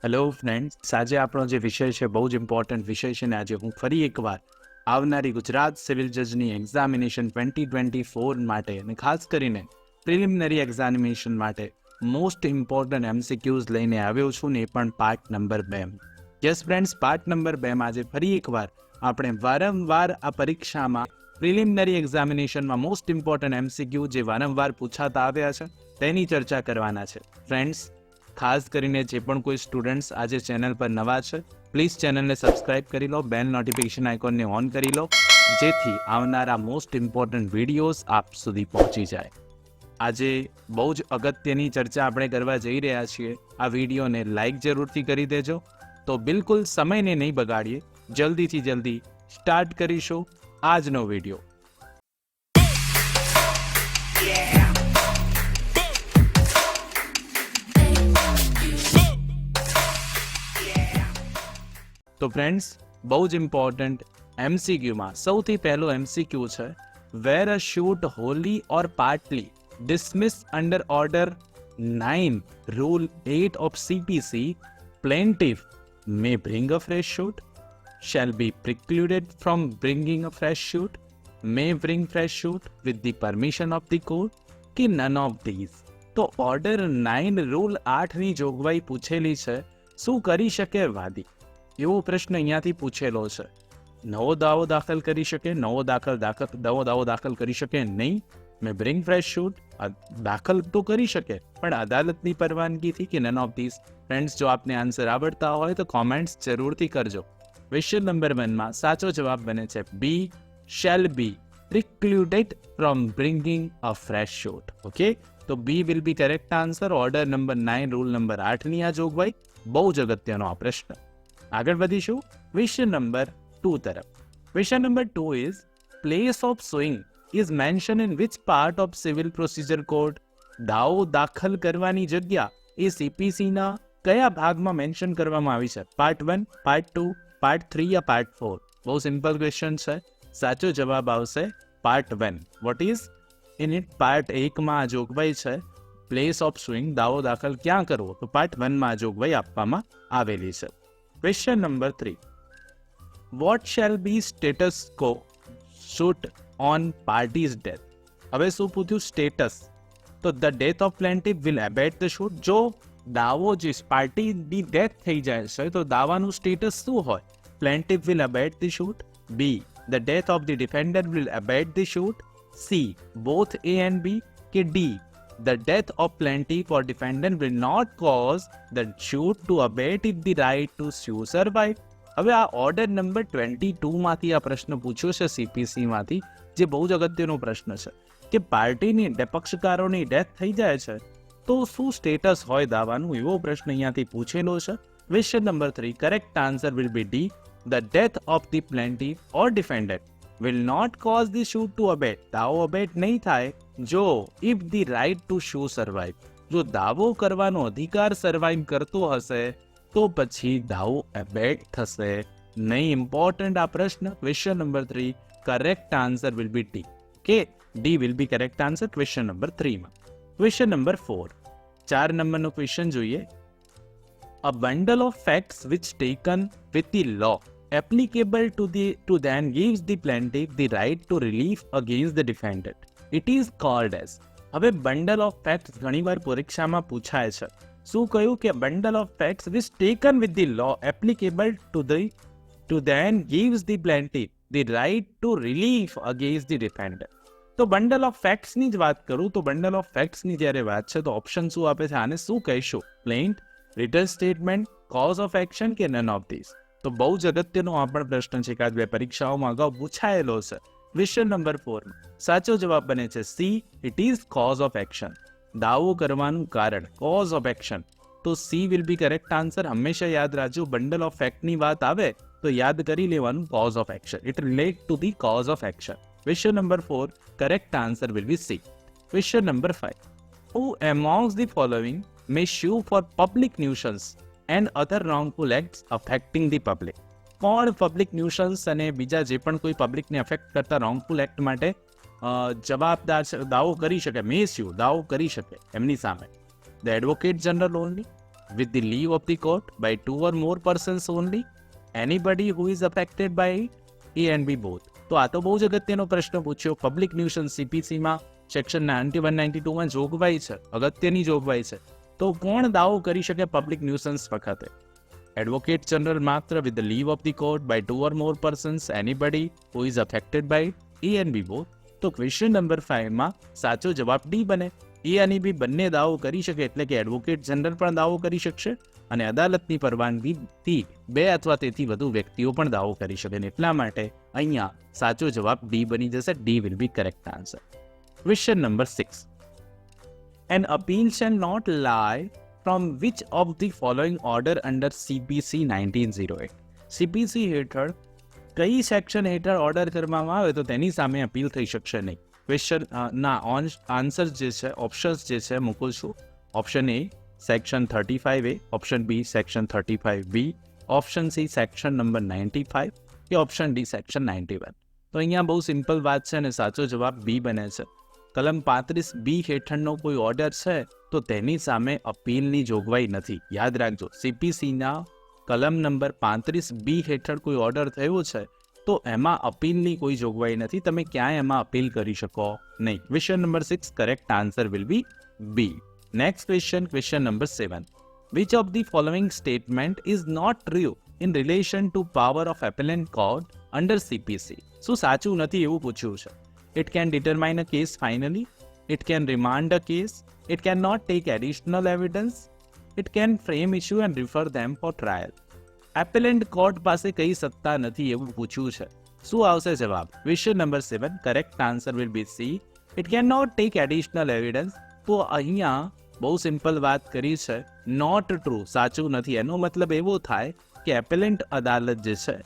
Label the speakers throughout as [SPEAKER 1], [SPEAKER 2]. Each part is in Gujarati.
[SPEAKER 1] હેલો ફ્રેન્ડ્સ, આજે આપણો જે વિષય છે બહુ જ ઇમ્પોર્ટન્ટ વિષય છે ને આજે હું ફરી એકવાર આવનારી ગુજરાત સિવિલ જજની એક્ઝામિનેશન 2024 માટે અને ખાસ કરીને પ્રિલિમિનરી એક્ઝામિનેશન માટે મોસ્ટ ઇમ્પોર્ટન્ટ એમસીક્યુઝ લઈને આવ્યો છું ને એ પણ part number 2. Yes friends, part number 2માં આજે ફરી એકવાર આપણે વારંવાર આ પરીક્ષામાં પ્રિલિમિનરી એક્ઝામિનેશનમાં મોસ્ટ ઇમ્પોર્ટન્ટ એમસીક્યુ જે વારંવાર પૂછાતા આવ્યા છે તેની ચર્ચા કરવાના છે. ફ્રેન્ડ્સ, ખાસ કરીને જે પણ કોઈ સ્ટુડન્ટ્સ આજે ચેનલ પર નવા છે, પ્લીઝ ચેનલને સબસ્ક્રાઇબ કરી લો, બેલ નોટિફિકેશન આઇકોનને ઓન કરી લો, જેથી આવનારા મોસ્ટ ઇમ્પોર્ટન્ટ વિડીયોઝ આપ સુધી પહોંચી જાય. આજે બહુ જ અગત્યની ચર્ચા આપણે કરવા જઈ રહ્યા છીએ. આ વિડીયોને લાઇક જરૂરથી કરી દેજો. તો બિલકુલ સમયને નહીં બગાડીએ, જલ્દીથી જલ્દી સ્ટાર્ટ કરીશું આજનો વિડીયો. તો ફ્રેન્ડ્સ, બહુ જ ઇમ્પોર્ટન્ટ એમસીક્યુમાં સૌથી પહેલો એમસીક્યુ છે, where a suit wholly or partly dismissed under order 9 rule 8 of CPC, plaintiff may bring a fresh suit, shall be precluded from bringing a fresh suit, may bring fresh suit with the permission of the court, કે none of these. તો ઓર્ડર 9 રૂલ 8 ની જોગવાઈ પૂછેલી છે. શું કરી શકે વાદી? એવો પ્રશ્ન અહીંયાથી પૂછેલો છે. નવો દાવો દાખલ કરી શકે, નવો દાવો દાખલ કરી શકે નહીં. મેં બ્રિંગ ફ્રેશ શૂટ દાખલ તો કરી શકે, પણ અદાલતની પરવાનગીથી કે નન ઓફ ધીસ. ફ્રેન્ડ્સ, જો આપને આન્સર આવડતા હોય તો કોમેન્ટ્સ જરૂરથી કરજો. ક્વેશ્ચન નંબર 1માં સાચો જવાબ બને છે B, shall be precluded from bringing a fresh suit. Okay, તો B will be correct answer. Order number 9 rule number 8ની આ જોગવાઈ બહુ જ અગત્યનો આ પ્રશ્ન. આગળ વધીશું ક્વેશ્ચન નંબર 2 તરફ. Question number 2 is, place of suing is mention in which part of civil procedure code? દાવો દાખલ કરવાની જગ્યા એ CPCના કયા ભાગમાં મેન્શન કરવામાં આવી છે? પાર્ટ 1, પાર્ટ 2, પાર્ટ 3 યા પાર્ટ 4? બહુ સિમ્પલ ક્વેશ્ચન છે. સાચો જવાબ આવશે part 1. What is in it? Part 1માં આ જોગવાઈ છે પ્લેસ ઓફ સુઇંગ, દાવો દાખલ ક્યાં કરવો, તો પાર્ટ 1માં આ જોગવાઈ આપવામાં આવેલી છે. Question number 3. What shall be status quo suit on party's death? હવે શું પૂછ્યું? સ્ટેટસ. તો the death of plaintiff will abate the suit. જો દાવો જે પાર્ટીની ડેથ થઈ જાય છે તો દાવાનું સ્ટેટસ શું હોય? plaintiff will abate the suit. B, the death of the defendant will abate the suit. C, both A and B. કે D, the death of plaintiff or defendant will not cause the suit to abate if the right to sue survive. હવે આ ઓર્ડર નંબર 22 માંથી આ પ્રશ્ન પૂછ્યો છે CPC માંથી, જે બહુ જ અગત્યનો પ્રશ્ન છે કે પાર્ટીની પક્ષકારોની ડેથ થઈ જાય છે તો શું સ્ટેટસ હોય દાવાનું, એવો પ્રશ્ન અહીંયાથી પૂછેલો છે. Question number 3, correct answer will be D, the death of the plaintiff or defendant will not cause the suit to abate. દાવો અબેટ નહીં થાય જો if the right to sue survive, જો દાવો કરવાનો અધિકાર સર્વાઈવ કરતો હશે તો પછી દાવો અબેટ થશે નહીં. ઇમ્પોર્ટન્ટ આ પ્રશ્ન. Question number 3, correct answer will be D. કે D will be correct answer question number 3માં. ક્વેશ્ચન નંબર 4, 4 નંબરનો ક્વેશ્ચન જોઈએ. A bundle of facts which taken with the law applicable to then gives the plaintiff the right to relief against the defendant. It is called as. હવે bundle of facts ઘણીવાર પરીક્ષામાં પૂછાય છે. શું કહ્યું કે bundle of facts which taken with the law applicable to then gives the plaintiff the right to relief against the defendant. તો bundle of facts ની જ વાત કરું તો bundle of facts ની જ્યારે વાત છે તો ઓપ્શન શું આપે છે? આને શું કહીશું? પ્લેન્ટ, return statement, cause of action કે નન ઓફ ધીસ? તો બહુ જ અગત્યનો આ પણ પ્રશ્ન છે કે આ બે પરીક્ષાઓમાં અગાઉ પૂછાયેલો છે. ક્વેશ્ચન નંબર 4 સાચો જવાબ બને છે C, it is cause of action. દાવો કરવાનું કારણ, કોઝ ઓફ એક્શન. તો she will be correct answer. હંમેશા યાદ રાખજો, બંડલ ઓફ ફેક્ટની વાત આવે તો યાદ કરી લેવાનું cause of action. It relate to the cause of action. Question number 4, correct answer will be C. Question number 5, who amongst the following may sue for public nuisance and other wrongful acts affecting the public? કોણ પબ્લિક ન્યુસન્સ અને બીજા જે પણ કોઈ પબ્લિકને અફેક્ટ કરતા રોંગફુલ એક્ટ માટે જવાબદાર દાવો કરી શકે, મે સ્યુ દાવો કરી શકે એમની સામે? The advocate general only, with the leave of the court by 2 or more persons only, anybody who is affected by it, A and B both. તો આ તો બહુ જ અગત્યનો પ્રશ્ન પૂછ્યો. પબ્લિક ન્યુસન્સ CPCમાં સેક્શન 91-92માં જોગવાઈ છે, અગત્યની જોગવાઈ છે. તો કોણ દાવો કરી શકે પબ્લિક ન્યુસન્સ વખતે? એડવોકેટ જનરલ માત્ર with the leave of the court by 2 or more persons, anybody who is affected by it, A and B both. તો ક્વેશ્ચન નંબર 5માં સાચો જવાબ ડી બને. એ અને બી બંને દાવો કરી શકે, એટલે કે એડવોકેટ જનરલ પણ દાવો કરી શકશે અને અદાલતની પરવાનગીથી 2 અથવા તેથી વધુ વ્યક્તિઓ પણ દાવો કરી શકે. એટલા માટે અહીંયા સાચો જવાબ ડી બની જશે. D will be correct answer. Question number 6. An appeal shall not lie from which of the following order under CPC 1908? CPC હેઠળ કઈ સેક્શન હેઠળ ઓર્ડર કરવામાં આવે તો તેની સામે અપીલ થઈ શકશે નહીં. ક્વેશ્ચન ના આન્સર જે છે, ઓપ્શન્સ જે છે મૂકું છું. Option A section 35A, option B section 35B, option C section number 95 કે ઓપ્શન ડી સેક્શન 91. તો અહીંયા બહુ સિમ્પલ વાત છે અને સાચો જવાબ બી બને છે. કલમ 35B હેઠળનો કોઈ ઓર્ડર છે તો તેની સામે અપીલની જોગવાઈ નથી. યાદ રાખજો, CPCના કલમ નંબર 35B હેઠળ કોઈ ઓર્ડર થયો છે તો એમાં અપીલની કોઈ જોગવાઈ નથી. તમે ક્યાંય એમાં અપીલ કરી શકો નહીં. Question number 6 correct answer will be B. Next question, question number 7. Which of the following statement is not true in relation to power of appellate court under CPC? શું સાચું નથી એવું પૂછ્યું છે. It can determine a case finally. It can remand a case. It cannot take additional evidence. It can frame issue and refer them for trial. Appellant court પાસે કઈ સત્તા નથી એવું પૂછ્યું છે. શું આવશે જવાબ? Question number 7 correct answer will be C. It cannot take additional evidence. તો અહીંયા બહુ સિમ્પલ વાત કરી છે. નોટ ટ્રુ, સાચું નથી. એનો મતલબ એવો થાય કે એપેલેન્ટ અદાલત જે છે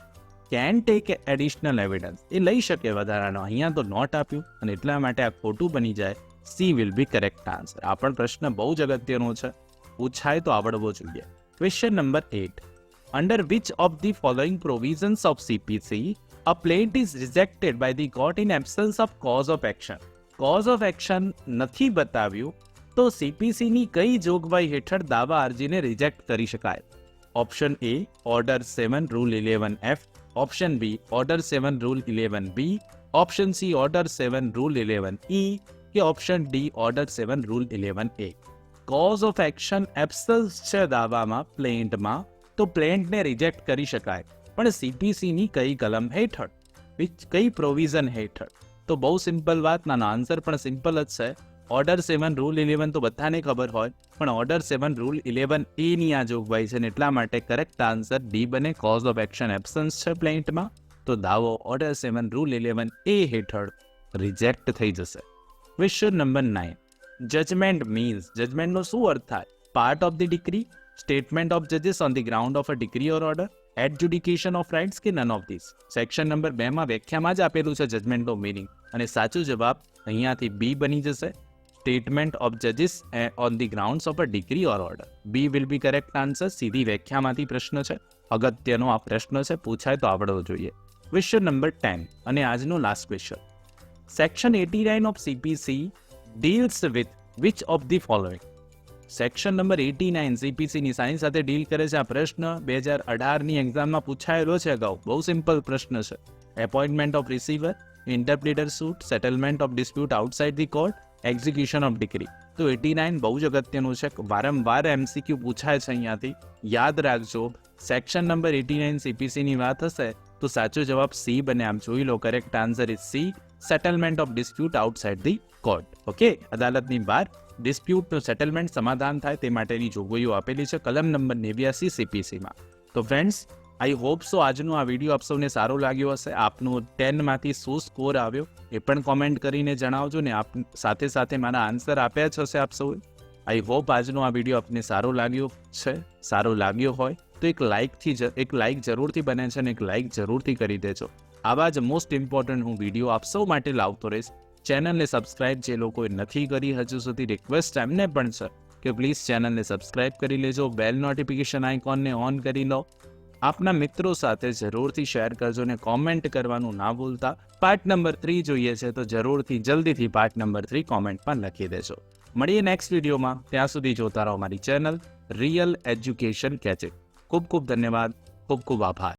[SPEAKER 1] કેન ટેક એડિશનલ એવિડન્સ, એ લઈ શકે વધારાનો. અહીંયા તો નોટ આપ્યું અને એટલા માટે આ ખોટું બની જાય. She will be correct answer. આ પણ પ્રશ્ન બહુ જ અગત્યનો છે, પૂછાય તો આવડવો જોઈએ. Question number 8. Under which of the following provisions of CPC a plaint is rejected by the court in absence of cause of action? Cause of action નથી બતાવ્યું તો CPCની કઈ જોગવાઈ હેઠળ દાવા અરજીને રિજેક્ટ કરી શકાય? Option A order 7 rule 11F, option B order 7 rule 11B, option C order 7 rule 11E કે option D order 7 rule 11A. Cause of action absence છે દાવામાં, પ્લેન્ટમાં, તો પ્લેન્ટને રિજેક્ટ કરી શકાય, પણ CPCની કઈ કલમ હેઠળ, કઈ પ્રોવિઝન હેઠળ? તો બહુ સિમ્પલ વાત, નાનો આન્સર પણ સિમ્પલ જ છે. ઓર્ડર 7 રૂલ 11 તો બધાને ખબર હોય, પણ ઓર્ડર 7 રૂલ 11A ની આ જોગવાઈ છે ને એટલા માટે કરેક્ટ આન્સર ડી બને. કોઝ ઓફ એક્શન એબ્સન્સ છે પ્લેન્ટમાં, તો દાવો ઓર્ડર 7 રૂલ 11A હેઠળ રિજેક્ટ થઈ જશે. Question number 9. જજમેન્ટ મીન્સ, જજમેન્ટનો શું અર્થ થાય? Part of the decree, statement of જજીસ on the ground of a decree or order, adjudication of rights કે none of this? Section number 2માં વ્યાખ્યામાં જ આપેલું છે જજમેન્ટનો મિનિંગ અને સાચું જવાબ અહીંયાથી બી બની જશે. સ્ટેટમેન્ટ ઓફ જજીસ on the grounds of a decree or order. B will be correct answer. સીધી વ્યાખ્યામાંથી પ્રશ્ન છે, અગત્યનો આ પ્રશ્ન છે, પૂછાય તો આવડવો જોઈએ. ક્વેશ્ચન નંબર 10 અને આજનો last question. Section 89 of CPC deals with which of the following? Section number 89 CPCની સાઇન સાથે ડીલ કરે છે. આ પ્રશ્ન 2018ની એક્ઝામમાં પૂછાયેલો છે અગાઉ. બહુ સિમ્પલ પ્રશ્ન છે. Appointment of receiver, interpreter suit, settlement of dispute outside the court, execution of decree. તો 89 બહુ જ અગત્યનું છે, વારંવાર MCQ પૂછાય છે અહીંયાથી. યાદ રાખજો, સેક્શન નંબર 89 CPCની વાત હશે તો સાચો જવાબ સી બને. આમ જોઈ લો, correct answer is C. Settlement of dispute outside the court. Okay, અદાલતની બહાર ડિસ્પ્યુટનું સેટલમેન્ટ, સમાધાન થાય તે માટેની જોગવાઈઓ આપેલી છે કલમ નંબર 89 CPCમાં. તો ફ્રેન્ડ્સ, આઈ હોપ સો આજનો આ વિડીયો આપ સૌને સારો લાગ્યો હશે. આપનો 10માંથી શું સ્કોર આવ્યો એ પણ કોમેન્ટ કરીને જણાવજો ને આપ સાથે સાથે મારા આન્સર આપ્યા જ હશે આપ સૌએ. આઈ હોપ આજનો આ વિડીયો આપને સારો લાગ્યો છે. સારો લાગ્યો હોય તો એક લાઇક જરૂરથી બને છે અને એક લાઇક જરૂરથી કરી દેજો. આવા જ મોસ્ટ ઇમ્પોર્ટન્ટ હું વિડીયો આપ સૌ માટે લાવતો રહીશ. ચેનલને સબસ્ક્રાઇબ જે લોકોએ નથી કરી હજુ સુધી, રિક્વેસ્ટ એમને પણ છે કે પ્લીઝ ચેનલને સબસ્ક્રાઇબ કરી લેજો. બેલ નોટિફિકેશન આઇકોનને ઓન કરી લો. આપના મિત્રો સાથે જરૂરથી શેર કરજો ને કોમેન્ટ કરવાનું ના ભૂલતા. પાર્ટ નંબર 3 જોઈએ છે તો જરૂરથી જલ્દીથી પાર્ટ નંબર 3 કોમેન્ટમાં લખી દેજો. મળીએ નેક્સ્ટ વિડીયોમાં. ત્યાં સુધી જોતા રહો મારી ચેનલ રિયલ એજ્યુકેશન ગેજેટ. ખૂબ ખૂબ ધન્યવાદ, ખૂબ ખૂબ આભાર.